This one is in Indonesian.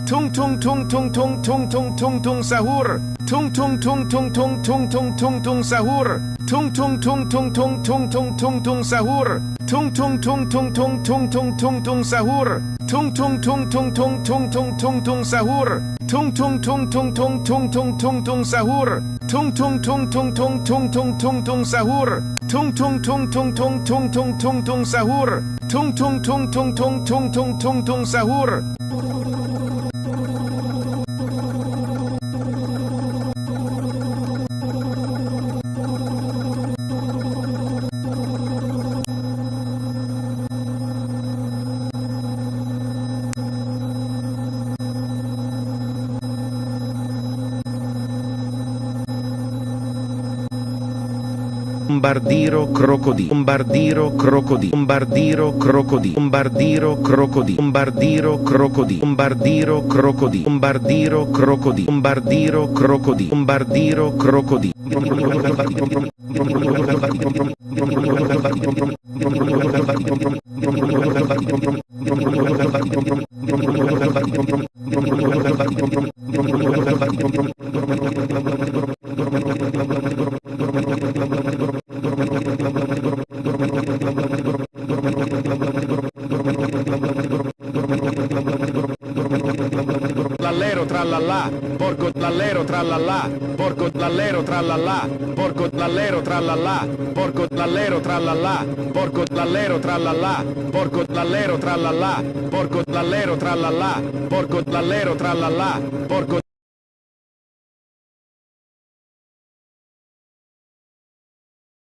Tung tung tung tung tung tung tung tung tung sahur. Tung tung tung tung tung tung tung tung tung sahur. Tung tung tung tung tung tung tung tung tung sahur. Tung tung tung tung tung tung tung tung tung sahur. Tung tung tung tung tung tung tung tung tung sahur. Tung tung tung tung tung tung tung tung tung sahur. Tung tung tung tung tung tung tung tung tung sahur. Tung tung tung tung tung tung tung tung tung sahur. Tung tung tung tung tung tung tung tung tung sahur. Bombardiro crocodilo, bombardiro crocodilo, bombardiro crocodilo, bombardiro crocodilo, bombardiro crocodilo, bombardiro crocodilo, bombardiro crocodilo, bombardiro crocodilo, bombardiro crocodilo. Trallallero trallallà, porco trallero trallallà, porco trallero trallallà, porco trallero trallallà, porco trallero trallallà, porco trallero trallallà, porco trallero trallallà, porco trallero trallallà, porco trallero trallallà, porco